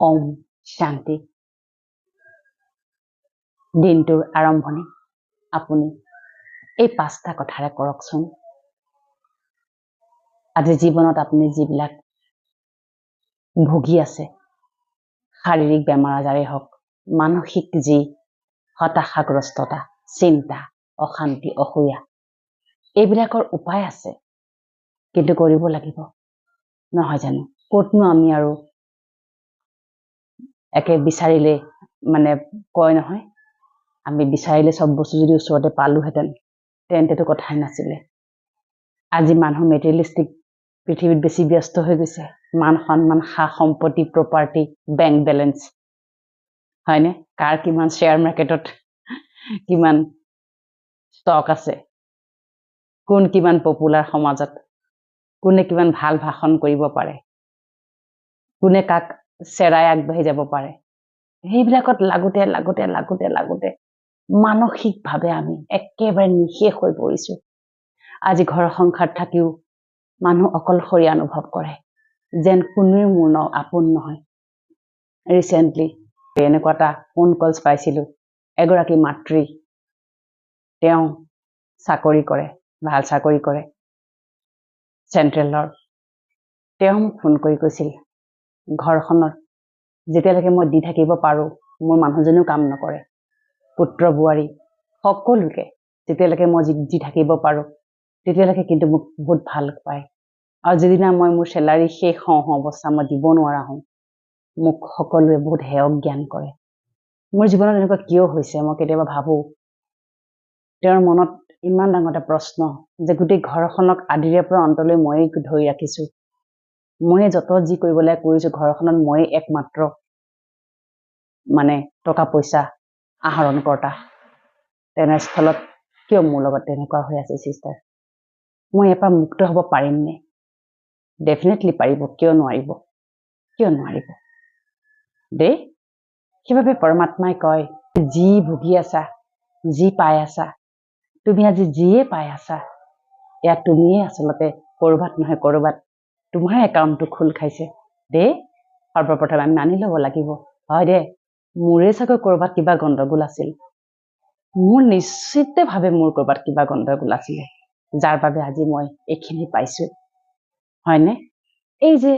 ওম শান্তি। দিনটোৰ আৰম্ভণি আপুনি এই 5টা কথাৰে কৰকচোন। আজি জীৱনত আপুনি যিবিলাক ভুগি আছে, শাৰীৰিক বেমাৰ আজাৰেই হওক, মানসিক যি হতাশাগ্ৰস্ততা, চিন্তা, অশান্তি, অসূয়া, এইবিলাকৰ উপায় আছে, কিন্তু কৰিব লাগিব নহয় জানো? ক'তনো আমি আৰু একে বিচাৰিলে কয় নহয়, আমি বিচাৰিলে চব বস্তু যদি ওচৰতে পালোহেঁতেন তেন্তেতো কথাই নাছিলে। আজি মানুহ মেটেৰিয়েলিষ্টিক পৃথিৱীত বেছি ব্যস্ত হৈ গৈছে। মান সন্মান, সা সম্পত্তি, প্ৰপাৰ্টি, বেংক বেলেঞ্চ, হয়নে? কাৰ কিমান শ্বেয়াৰ মাৰ্কেটত কিমান ষ্টক আছে, কোন কিমান পপুলাৰ সমাজত, কোনে কিমান ভাল ভাষণ কৰিব পাৰে, কোনে কাক চেৰাই আগবাঢ়ি যাব পাৰে, সেইবিলাকত লাগোতে মানসিকভাৱে আমি একেবাৰে নিঃশেষ হৈ পৰিছো। আজি ঘৰ সংসাৰ থাকিও মানুহ অকলশৰীয়া অনুভৱ কৰে, যেন কোনোৱে মোৰ আপোন নহয়। ৰিচেণ্টলি এনেকুৱা এটা ফোন কলছ পাইছিলো, এগৰাকী মাতৃ, তেওঁ চাকৰি কৰে, ভাল চাকৰি কৰে চেণ্ট্ৰেলৰ। তেওঁ মোক ফোন কৰি কৈছিল, ঘৰখনত যেতিয়ালৈকে মই দি থাকিব পাৰোঁ, মোৰ মানুহজনেও কাম নকৰে, পুত্ৰ বোৱাৰী সকলোকে যেতিয়ালৈকে মই দি থাকিব পাৰোঁ তেতিয়ালৈকে কিন্তু মোক বহুত ভাল পায়, আৰু যিদিনা মই মোৰ চেলাৰী শেষ হওঁ অৱস্থা মই দিব নোৱাৰা হওঁ, মোক সকলোৱে বহুত হেয় জ্ঞান কৰে। মোৰ জীৱনত এনেকুৱা কিয় হৈছে মই কেতিয়াবা ভাবোঁ। তেওঁৰ মনত ইমান ডাঙৰ এটা প্ৰশ্ন যে গোটেই ঘৰখনক আদিৰে পৰা অন্তলৈ ময়েই ধৰি ৰাখিছোঁ, ময়ে যত যি কৰিবলৈ কৰিছোঁ, ঘৰখনত ময়েই একমাত্ৰ টকা পইচা আহৰণ কৰ্তা। তেনেস্থলত কিয় মোৰ লগত তেনেকুৱা হৈ আছে চিষ্টাৰ? মই ইয়াৰ পৰা মুক্ত হ'ব পাৰিমনে? ডেফিনেটলি পাৰিব, কিয় নোৱাৰিব দেই। সেইবাবে পৰমাত্মাই কয়, যি ভুগি আছা, যি পাই আছা, তুমি আজি যিয়ে পাই আছা, এয়া তুমিয়ে আচলতে ক'ৰবাত নহয় ক'ৰবাত তোমাৰ একাউণ্টটো খোল খাইছে দেই। সৰ্বপ্ৰথমে আমি মানি ল'ব লাগিব, হয় দে, মোৰে চাগৈ ক'ৰবাত কিবা গণ্ডগোল আছিল, মোৰ নিশ্চিতভাৱে মোৰ ক'ৰবাত কিবা গণ্ডগোল আছিলে, যাৰ বাবে আজি মই এইখিনি পাইছোঁ, হয়নে? এই যে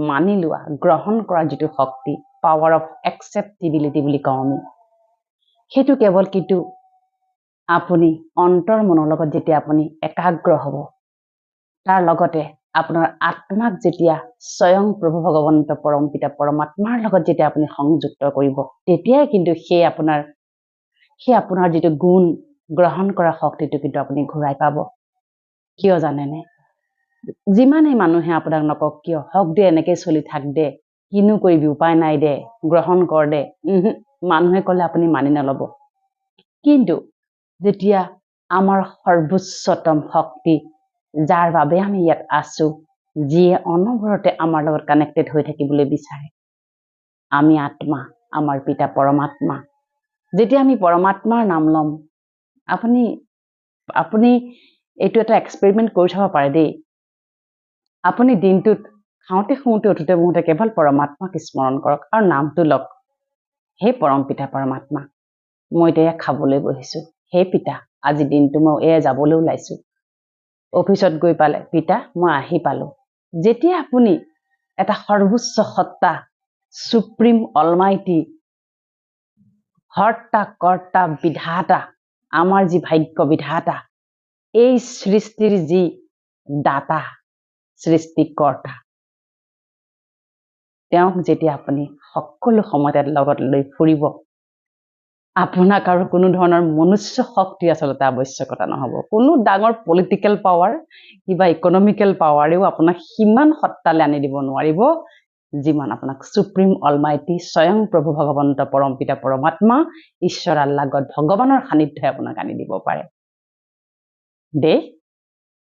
মানি লোৱা, গ্ৰহণ কৰাৰ যিটো শক্তি, পাৱাৰ অফ একচেপ্টিবিলিটি বুলি কওঁ আমি, সেইটো কেৱল কিন্তু আপুনি অন্তৰ মনৰ লগত যেতিয়া আপুনি একাগ্ৰ হ'ব, তাৰ লগতে আপোনাৰ আত্মাক যেতিয়া স্বয়ং প্ৰভু ভগৱন্ত পৰম পিতা পৰমাত্মাৰ লগত যেতিয়া আপুনি সংযুক্ত কৰিব, তেতিয়াই কিন্তু সেই আপোনাৰ যিটো গুণ গ্ৰহণ কৰা শক্তিটো কিন্তু আপুনি ঘূৰাই পাব। কিয় জানেনে? যিমানেই মানুহে আপোনাক নকওক কিয়, হওক দে, এনেকৈ চলি থাক দে, কিনো কৰিবি, উপায় নাই দে, গ্ৰহণ কৰ দে, মানুহে ক'লে আপুনি মানি নল'ব। কিন্তু যেতিয়া আমাৰ সৰ্বোচ্চতম শক্তি, যাৰ বাবে আমি ইয়াত আছো, যিয়ে অনবৰতে আমাৰ লগত কানেক্টেড হৈ থাকিবলৈ বিচাৰে, আমি আত্মা, আমাৰ পিতা পৰমাত্মা, যেতিয়া আমি পৰমাত্মাৰ নাম ল'ম, আপুনি এইটো এটা এক্সপেৰিমেণ্ট কৰি চাব পাৰে দেই। আপুনি দিনটোত খাওঁতে শুওঁতে উঠোতে বহোঁতে কেৱল পৰমাত্মাক স্মৰণ কৰক আৰু নামটো লওক, হে পৰম পিতা পৰমাত্মা, মই এতিয়া খাবলৈ বহিছোঁ, হে পিতা, আজি দিনটো মই এয়া যাবলৈ ওলাইছোঁ, অফিচত গৈ পালে, পিতা মই আহি পালোঁ। যেতিয়া আপুনি এটা সৰ্বোচ্চ সত্তা, সুপ্ৰিম অলমাইটি, হৰ্তা কৰ্তা বিধাতা, আমাৰ যি ভাগ্য বিধাতা, এই সৃষ্টিৰ যি দাতা, সৃষ্টিকৰ্তা, তেওঁক যেতিয়া আপুনি সকলো সময়তে লগত লৈ ফুৰিব, আপোনাক আৰু কোনো ধৰণৰ মনুষ্য শক্তি আচলতে আৱশ্যকতা নহ'ব। কোনো ডাঙৰ পলিটিকেল পাৱাৰ, কিবা ইকনমিকেল পাৱাৰেও আপোনাক সিমান সত্তালৈ আনি দিব নোৱাৰিব, যিমান আপোনাক সুপ্ৰিম অলমাইটি স্বয়ং প্ৰভু ভগৱন্ত পৰম পিতা পৰমাত্মা, ঈশ্বৰ আল্লাহ গড ভগৱানৰ সান্নিধ্যই আপোনাক আনি দিব পাৰে দেই।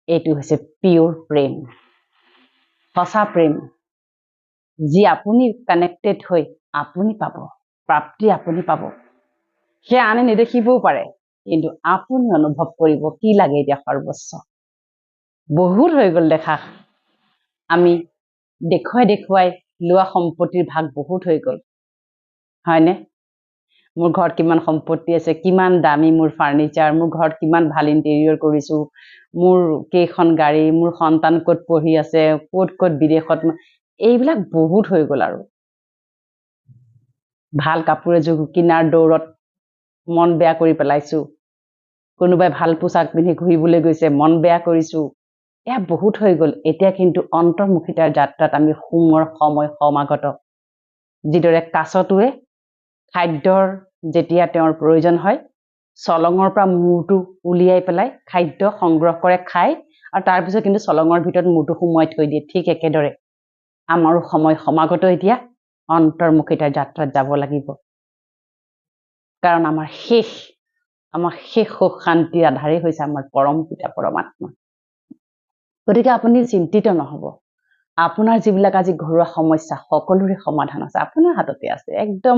এইটো হৈছে পিয়ৰ প্ৰেম, সঁচা প্ৰেম, যি আপুনি কানেক্টেড হৈ আপুনি পাব, প্ৰাপ্তি আপুনি পাব। সেয়া আনে নেদেখিবও পাৰে, কিন্তু আপুনি অনুভৱ কৰিব কি লাগে এতিয়া সৰ্বোচ্চ। বহুত হৈ গ'ল দেখা, আমি দেখুৱাই লোৱা সম্পত্তিৰ ভাগ বহুত হৈ গ'ল, হয়নে মোৰ ঘৰত কিমান সম্পত্তি আছে কিমান দামী মোৰ ফাৰ্নিচাৰ মোৰ ঘৰত কিমান ভাল ইণ্টেৰিয়ৰ কৰিছো মোৰ কেইখন গাড়ী মোৰ সন্তান ক'ত পঢ়ি আছে ক'ত বিদেশত এইবিলাক বহুত হৈ গ'ল আৰু ভাল কাপোৰ এযোৰ কিনাৰ দৌৰত মন বেয়া কৰি পেলাইছো কোনোবাই ভাল পোছাক পিন্ধি ঘূৰিবলৈ গৈছে মন বেয়া কৰিছো এয়া বহুত হৈ গ'ল এতিয়া কিন্তু অন্তৰ্মুখিতাৰ যাত্ৰাত আমি সুমৰ সময় সমাগত যিদৰে কাছটোৱে খাদ্যৰ যেতিয়া তেওঁৰ প্ৰয়োজন হয় চলঙৰ পৰা মূৰটো উলিয়াই পেলাই খাদ্য সংগ্ৰহ কৰে খায় আৰু তাৰ পিছত কিন্তু চলঙৰ ভিতৰত মূৰটো সুমুৱাই থৈ দিয়ে ঠিক একেদৰে আমাৰো সময় সমাগত এতিয়া অন্তৰ্মুখিতাৰ যাত্ৰাত যাব লাগিব কাৰণ আমাৰ শেষ সুখ শান্তিৰ আধাৰেই হৈছে আমাৰ পৰম পিতা পৰমাত্মা গতিকে আপুনি চিন্তিত নহব আপোনাৰ যিবিলাক আজি ঘৰুৱা সমস্যা সকলোৰে সমাধান আছে আপোনাৰ হাততে আছে একদম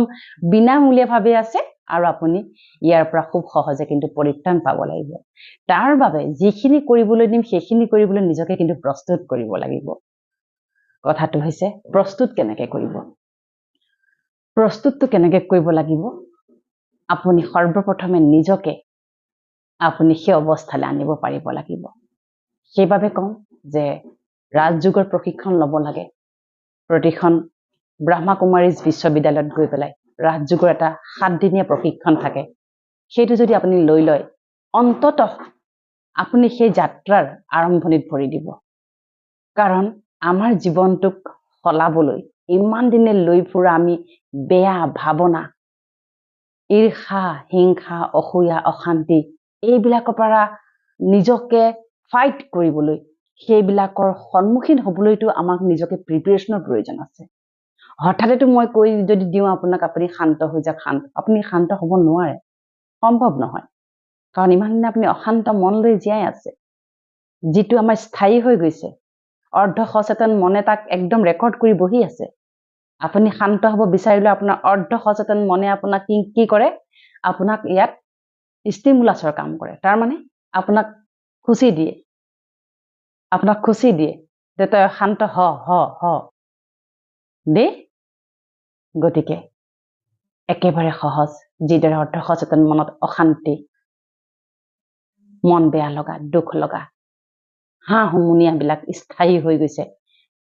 বিনামূলীয়াভাৱে আছে আৰু আপুনি ইয়াৰ পৰা খুব সহজে কিন্তু পৰিত্ৰাণ পাব লাগিব তাৰ বাবে যিখিনি কৰিবলৈ দিম সেইখিনি কৰিবলৈ নিজকে কিন্তু প্ৰস্তুত কৰিব লাগিব কথাটো হৈছে প্ৰস্তুত কেনেকৈ কৰিব লাগিব আপুনি সৰ্বপ্ৰথমে নিজকে আপুনি সেই অৱস্থালৈ আনিব পাৰিব লাগিব সেইবাবে কওঁ যে ৰাজযোগৰ প্ৰশিক্ষণ ল'ব লাগে প্ৰতিখন ব্ৰহ্মা কুমাৰীজ বিশ্ববিদ্যালয়ত গৈ পেলাই ৰাজযোগৰ এটা 7 দিনীয়া প্ৰশিক্ষণ থাকে সেইটো যদি আপুনি লৈ লয় অন্ততঃ আপুনি সেই যাত্ৰাৰ আৰম্ভণিত ভৰি দিব কাৰণ আমাৰ জীৱনটোক সলাবলৈ ইমান দিনে লৈ ফুৰা আমি বেয়া ভাৱনা ঈৰ্ষা হিংসা অসূয়া অশান্তি এইবিলাকৰ পৰা নিজকে ফাইট কৰিবলৈ সেইবিলাকৰ সন্মুখীন হ'বলৈতো আমাক নিজকে প্ৰিপাৰেশ্যনৰ প্ৰয়োজন আছে হঠাতেতো মই কৈ যদি দিওঁ আপোনাক আপুনি শান্ত হৈ যাওক আপুনি শান্ত হ'ব নোৱাৰে সম্ভৱ নহয় কাৰণ ইমান দিনে আপুনি অশান্ত মন লৈ জীয়াই আছে যিটো আমাৰ স্থায়ী হৈ গৈছে অৰ্ধ সচেতন মনে তাক একদম ৰেকৰ্ড কৰি বহি আছে আপুনি শান্ত হ'ব বিচাৰিলে আপোনাৰ অৰ্ধ সচেতন মনে আপোনাক কি কৰে আপোনাক ইয়াত ষ্টিমুলাছৰ কাম কৰে তাৰ মানে আপোনাক খুচি দিয়ে যে তই শান্ত হ দেই গতিকে একেবাৰে সহজ যিদৰে অৰ্ধ সচেতন মনত অশান্তি মন বেয়া লগা দুখ লগা হুমুনিয়াবিলাক স্থায়ী হৈ গৈছে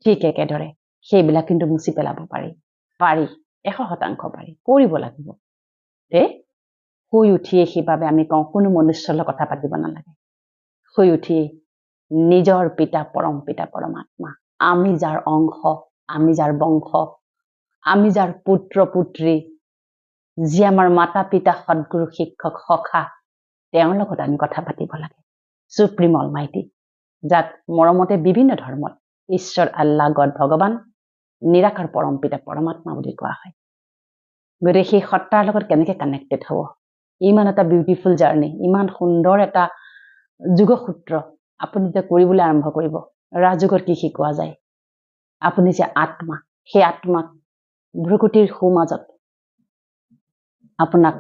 ঠিক একেদৰে সেইবিলাক কিন্তু মুচি পেলাব পাৰি 100% পাৰি কৰিব লাগিব দেই শুই উঠিয়ে সেইবাবে আমি কওঁ কোনো মনুষ্যৰ লগত কথা পাতিব নালাগে শুই উঠিয়ে নিজৰ পিতা পৰম পিতা পৰমাত্মা আমি যাৰ অংশ আমি যাৰ বংশ আমি যাৰ পুত্ৰ পুত্ৰী যি আমাৰ মাতা পিতা সদ্গুৰু শিক্ষক সখা তেওঁৰ লগত আমি কথা পাতিব লাগে সুপ্ৰিম অলমাইটি যাক মৰমতে বিভিন্ন ধৰ্মত ঈশ্বৰ আল্লাহ গড ভগৱান নিৰাকাৰ পৰম পিতা পৰমাত্মা বুলি কোৱা হয় গতিকে সেই সত্তাৰ লগত কেনেকৈ কানেক্টেড হ'ব ইমান এটা বিউটিফুল জাৰ্ণি ইমান সুন্দৰ এটা যোগসূত্ৰ আপুনি যেতিয়া কৰিবলৈ আৰম্ভ কৰিব ৰাজযোগত কি শিকোৱা যায় আপুনি যে আত্মা সেই আত্মাক ভ্ৰুকুটিৰ সোঁমাজত আপোনাক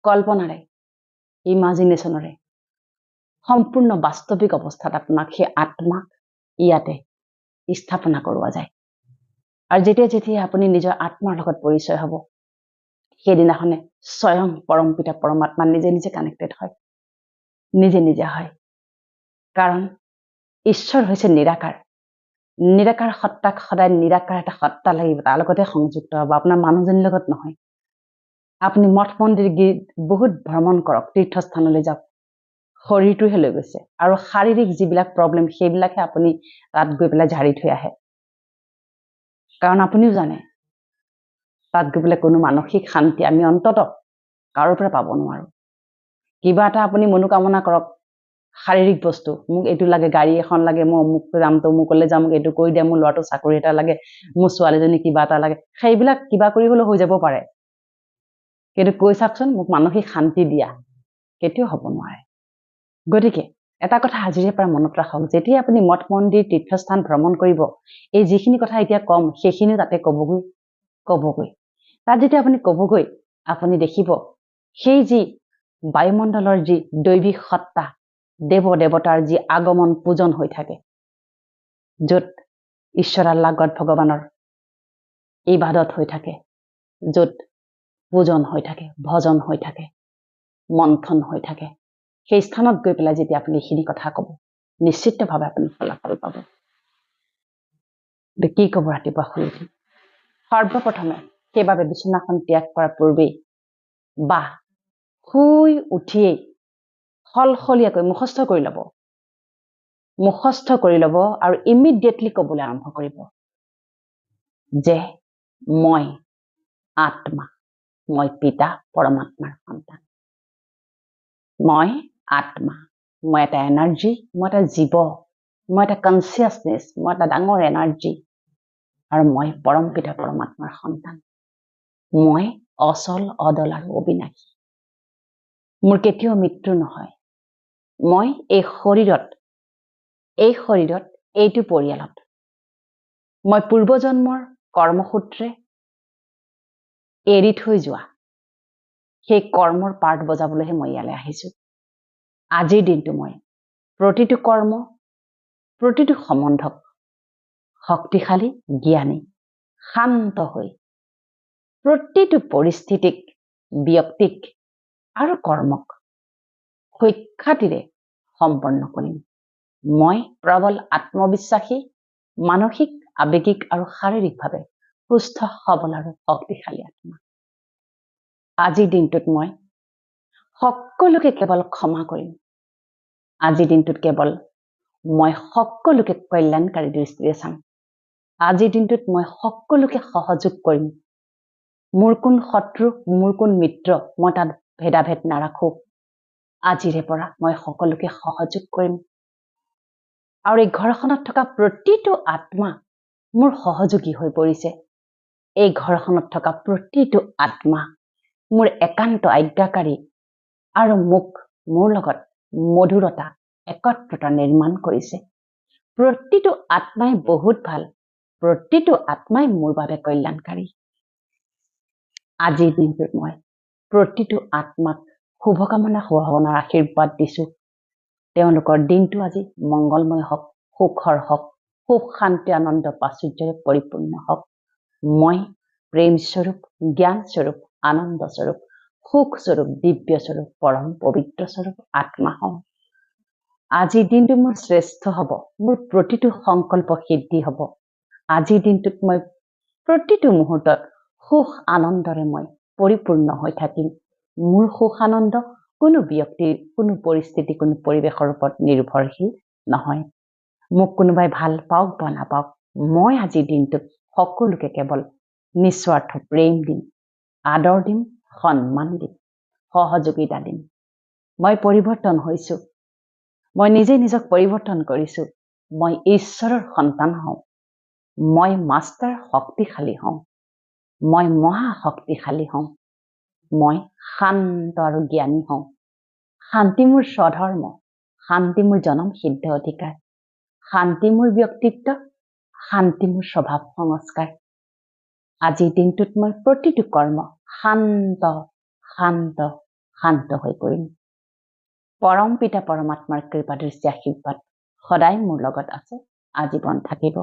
কল্পনাৰে ইমাজিনেশ্যনৰে সম্পূৰ্ণ বাস্তৱিক অৱস্থাত আপোনাক সেই আত্মাক ইয়াতে স্থাপনা কৰোৱা যায় আৰু যেতিয়া আপুনি নিজৰ আত্মাৰ লগত পৰিচয় হ'ব সেইদিনাখনে স্বয়ং পৰম পিতা পৰমাত্মা নিজে কানেক্টেড হয় নিজে হয় কাৰণ ঈশ্বৰ হৈছে নিৰাকাৰ সত্তাক সদায় নিৰাকাৰ এটা সত্তা লাগিব তাৰ লগতে সংযুক্ত হ'ব আপোনাৰ মানুহজনীৰ লগত নহয় আপুনি মঠ মন্দিৰ বহুত ভ্ৰমণ কৰক তীৰ্থস্থানলৈ যাওক শৰীৰটোহে লৈ গৈছে আৰু শাৰীৰিক যিবিলাক প্ৰব্লেম সেইবিলাকহে আপুনি তাত গৈ পেলাই ঝাৰি থৈ আহে কাৰণ আপুনিও জানে তাত গৈ পেলাই কোনো মানসিক শান্তি আমি অন্ততঃ কাৰো পৰা পাব নোৱাৰো কিবা এটা আপুনি মনোকামনা কৰক শাৰীৰিক বস্তু মোক এইটো লাগে গাড়ী এখন লাগে মই অমুক যাম তমুকলৈ যাম এইটো কৰি দিয়া মোৰ ল'ৰাটো চাকৰি এটা লাগে মোৰ ছোৱালীজনী কিবা এটা লাগে সেইবিলাক কিবা কৰি হ'লেও হৈ যাব পাৰে কিন্তু কৈ চাওকচোন মোক মানসিক শান্তি দিয়া কেতিয়াও হ'ব নোৱাৰে গতিকে এটা কথা আজিৰে পৰা মনত ৰাখক যেতিয়া আপুনি মঠ মন্দিৰ তীৰ্থস্থান ভ্ৰমণ কৰিব এই যিখিনি কথা এতিয়া কম সেইখিনি তাতে ক'বগৈ তাত যেতিয়া আপুনি ক'বগৈ আপুনি দেখিব সেই যি বায়ুমণ্ডলৰ যি দৈবিক সত্তা দেৱতাৰ যি আগমন পূজন হৈ থাকে য'ত ঈশ্বৰ আল্লাহ গড ভগৱানৰ ইবাদত হৈ থাকে য'ত পূজন হৈ থাকে, ভজন হৈ থাকে, মন্থন হৈ থাকে, সেই স্থানত গৈ পেলাই যেতিয়া আপুনি এইখিনি কথা ক'ব, নিশ্চিতভাৱে আপুনি ফলাফল পাব। কি ক'ব ৰাতিপুৱা শুই উঠি? সৰ্বপ্ৰথমে সেইবাবে বিচনাখন ত্যাগ কৰাৰ পূৰ্বেই বা শুই উঠিয়েই সলসলীয়াকৈ মুখস্থ কৰি ল'ব। মুখস্থ কৰি ল'ব আৰু ইমিডিয়েটলি ক'বলৈ আৰম্ভ কৰিব যে মই আত্মা, মই পিতা পৰমাত্মাৰ সন্তান। মই আত্মা, মই এটা এনাৰ্জি, মই এটা জীৱ, মই এটা কনচিয়াছনেছ, মই এটা ডাঙৰ এনাৰ্জি আৰু মই পৰম পিতা পৰমাত্মাৰ সন্তান। মই অচল, অদল আৰু অবিনাশী। মোৰ কেতিয়াও মৃত্যু নহয়। মই এই শৰীৰত এইটো পৰিয়ালত মই পূৰ্বজন্মৰ কৰ্মসূত্ৰে এৰি থৈ যোৱা সেই কৰ্মৰ পাৰ্ট বজাবলৈহে মই ইয়ালৈ আহিছো। আজিৰ দিনটো মই প্ৰতিটো কৰ্ম, প্ৰতিটো সম্বন্ধক শক্তিশালী, জ্ঞানী, শান্ত হৈ প্ৰতিটো পৰিস্থিতিক, ব্যক্তিক আৰু কৰ্মক সখ্যাতিৰে সম্পন্ন কৰিম। মই প্ৰবল আত্মবিশ্বাসী, মানসিক, আৱেগিক আৰু শাৰীৰিকভাৱে সুস্থ, সবল আৰু শক্তিশালী আত্মা। আজিৰ দিনটোত মই সকলোকে কেৱল ক্ষমা কৰিম। আজিৰ দিনটোত কেৱল মই সকলোকে কল্যাণকাৰী দৃষ্টিৰে চাম। আজিৰ দিনটোত মই সকলোকে সহযোগ কৰিম। মোৰ কোন শত্ৰু, মোৰ কোন মিত্ৰ, মই তাত ভেদাভেদ নাৰাখো। আজিৰে পৰা মই সকলোকে সহযোগ কৰিম। আৰু এই ঘৰখনত থকা প্ৰতিটো আত্মা মোৰ সহযোগী হৈ পৰিছে। এই ঘৰখনত থকা প্ৰতিটো আত্মা মোৰ একান্ত আজ্ঞাকাৰী আৰু মোৰ লগত মধুৰতা, একত্ৰতা নিৰ্মাণ কৰিছে। প্ৰতিটো আত্মাই বহুত ভাল, প্ৰতিটো আত্মাই মোৰ বাবে কল্যাণকাৰী। আজিৰ দিনটোত মই প্ৰতিটো আত্মাক শুভকামনা, শুভভাৱনাৰ আশীৰ্বাদ দিছো। তেওঁলোকৰ দিনটো আজি মংগলময় হওক, সুখৰ হওক, সুখ, শান্তি, আনন্দ, প্ৰাচুৰ্যৰে পৰিপূৰ্ণ হওক। মই প্ৰেম স্বৰূপ, জ্ঞান স্বৰূপ, আনন্দ স্বৰূপ, সুখ স্বৰূপ, দিব্য স্বৰূপ, পৰম পবিত্ৰ স্বৰূপ আত্মা হওঁ। আজিৰ দিনটো মোৰ শ্ৰেষ্ঠ হ'ব। মোৰ প্ৰতিটো সংকল্প সিদ্ধি হ'ব। আজিৰ দিনটোত মই প্ৰতিটো মুহূৰ্তত সুখ আনন্দৰে মই পৰিপূৰ্ণ হৈ থাকিম। মোৰ সুখ আনন্দ কোনো ব্যক্তিৰ, কোনো পৰিস্থিতি, কোনো পৰিৱেশৰ ওপৰত নিৰ্ভৰশীল নহয়। মোক কোনোবাই ভাল পাওক বা নাপাওক, মই আজিৰ দিনটোত সকলোকে কেৱল নিস্বাৰ্থ প্ৰেম দিম, আদৰ দিম, সন্মান দিম, সহযোগিতা দিম। মই পৰিৱৰ্তন হৈছো। মই নিজে নিজক পৰিৱৰ্তন কৰিছো। মই ঈশ্বৰৰ সন্তান হওঁ। মই মাষ্টাৰ শক্তিশালী হওঁ। মই মহা শক্তিশালী হওঁ। মই শান্ত আৰু জ্ঞানী হওঁ। শান্তি মোৰ স্বধৰ্ম। শান্তি মোৰ জনম সিদ্ধ অধিকাৰ। শান্তি মোৰ ব্যক্তিত্ব। শান্তি মোৰ স্বভাৱ সংস্কাৰ। আজিৰ দিনটোত মই প্ৰতিটো কৰ্ম শান্ত শান্ত শান্ত হৈ কৰিম। পৰম পিতা পৰমাত্মাৰ কৃপা দৃষ্টি আশীৰ্বাদ সদায় মোৰ লগত আছে, আজীৱন থাকিব।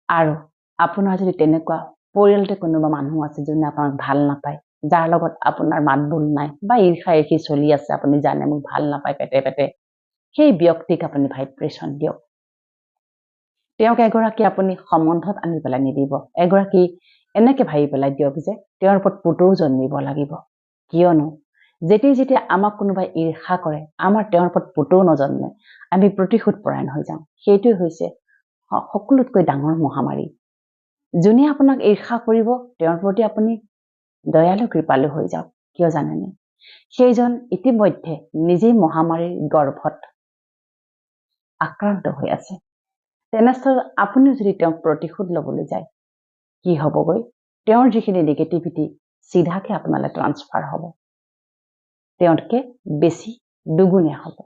আৰু আপোনাৰ যদি তেনেকুৱা পৰিয়ালতে কোনোবা মানুহ আছে যোনে আপোনাক ভাল নাপায়, যাৰ লগত আপোনাৰ মাত বোল নাই বা ঈৰ্ষা ঈৰ্ষি চলি আছে, আপুনি জানে মোক ভাল নাপায় পেটে পেটে, সেই ব্যক্তিক আপুনি ভাইব্ৰেশ্যন দিয়ক। তেওঁক এগৰাকী আপুনি সম্বন্ধত আনি পেলাই নিদিব। এগৰাকী এনেকে ভাবি পেলাই দিয়ক যে তেওঁৰ ওপৰত পুতৌ জন্মিব লাগিব। কিয়নো যেতিয়া আমাক কোনোবাই ঈৰ্ষা কৰে, আমাৰ তেওঁৰ ওপৰত পুতৌ নজন্মে, আমি প্ৰতিশোধ পৰায়ণ হৈ যাম। সেইটোৱে হৈছে সকলোতকৈ ডাঙৰ মহামাৰী। যোনে আপোনাক ঈৰ্ষা কৰিব, তেওঁৰ প্ৰতি আপুনি দয়ালু কৃপালু হৈ যাওক। কিয় জানেনে? সেইজন ইতিমধ্যে নিজেই মহামাৰীৰ গৰ্ভত আক্ৰান্ত হৈ আছে। তেনেস্থলত আপুনিও যদি তেওঁক প্ৰতিশোধ ল'বলৈ যায়, কি হ'বগৈ? তেওঁৰ যিখিনি নিগেটিভিটি চিধাকে আপোনালৈ ট্ৰান্সফাৰ হ'ব। তেওঁতকে বেছি দুগুণে হ'ব।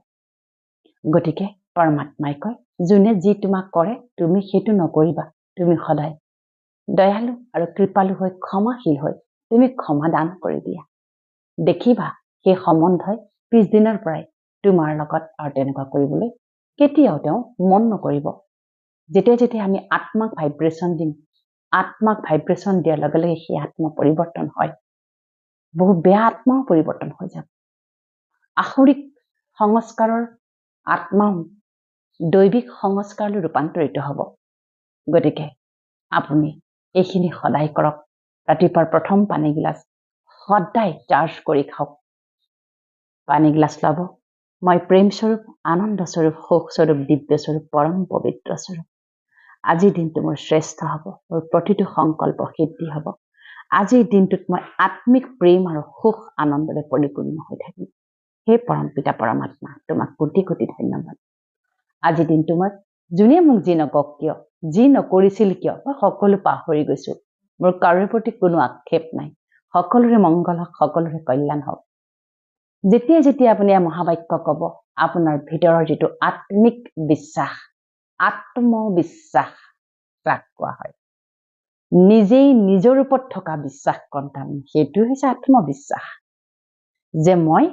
গতিকে পৰমাত্মাই কয়, যোনে যি তোমাক কৰে তুমি সেইটো নকৰিবা। তুমি সদায় দয়ালু আৰু কৃপালু হৈ, ক্ষমাশীল হৈ তুমি ক্ষমা দান কৰি দিয়া। দেখিবা সেই সম্বন্ধই পিছদিনৰ পৰাই তোমাৰ লগত আৰু তেনেকুৱা কৰিবলৈ কেতিয়াও তেওঁ মন নকৰিব। যেতিয়া আমি আত্মাক ভাইব্ৰেশ্যন দিম, আত্মাক ভাইব্ৰেশ্যন দিয়াৰ লগে লগে সেই আত্মা পৰিৱৰ্তন হয় বহু বেয়া আত্মাও পৰিৱৰ্তন হৈ যাব আসুৰিক সংস্কাৰৰ আত্মাও দৈবিক সংস্কাৰলৈ ৰূপান্তৰিত হ'ব গতিকে আপুনি এইখিনি সদায় কৰক ৰাতিপুৱাৰ প্ৰথম পানীগিলাচ সদায় চাৰ্জ কৰি খাওক পানীগিলাচ ল'ব মই প্ৰেম স্বৰূপ আনন্দ স্বৰূপ সুখ স্বৰূপ দিব্য স্বৰূপ পৰম পবিত্ৰ স্বৰূপ আজিৰ দিনটো মোৰ শ্ৰেষ্ঠ হ'ব মোৰ প্ৰতিটো সংকল্প সিদ্ধি হ'ব আজিৰ দিনটোত মই আত্মিক প্ৰেম আৰু সুখ আনন্দৰে পৰিপূৰ্ণ হৈ থাকিম হে পৰম পিতা পৰমাত্মা তোমাক কোটি কোটি ধন্যবাদ আজিৰ দিনটো মই যোনে মোক যি নকওক কিয় যি নকৰিছিল কিয় মই সকলো পাহৰি গৈছো মোৰ কাৰোৰে প্ৰতি কোনো আক্ষেপ নাই সকলোৰে মংগল হওক সকলোৰে কল্যাণ হওক যেতিয়া যেতিয়া আপুনি মহাবাক্য ক'ব আপোনাৰ ভিতৰৰ যিটো আত্মিক বিশ্বাস আত্মবিশ্বাস তাক কোৱা হয় নিজেই নিজৰ ওপৰত থকা বিশ্বাস কণ্টাম সেইটো হৈছে আত্মবিশ্বাস যে মই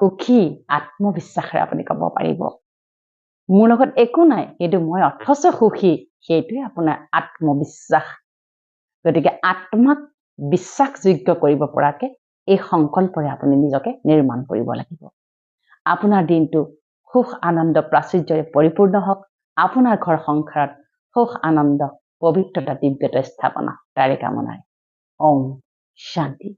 সুখী আত্মবিশ্বাসৰে আপুনি ক'ব পাৰিব মোৰ লগত একো নাই কিন্তু মই অথচ সুখী সেইটোৱে আপোনাৰ আত্মবিশ্বাস গতিকে আত্মাক বিশ্বাসযোগ্য কৰিব পৰাকে এই সংকল্পৰে আপুনি নিজকে নিৰ্মাণ কৰিব লাগিব আপোনাৰ দিনটো সুখ আনন্দ প্ৰাচুৰ্যৰে পৰিপূৰ্ণ হওক আপোনাৰ ঘৰ সংসাৰত সুখ আনন্দ পবিত্ৰতা দিব্যতা স্থাপনা তাৰে কামনাৰে ওম শান্তি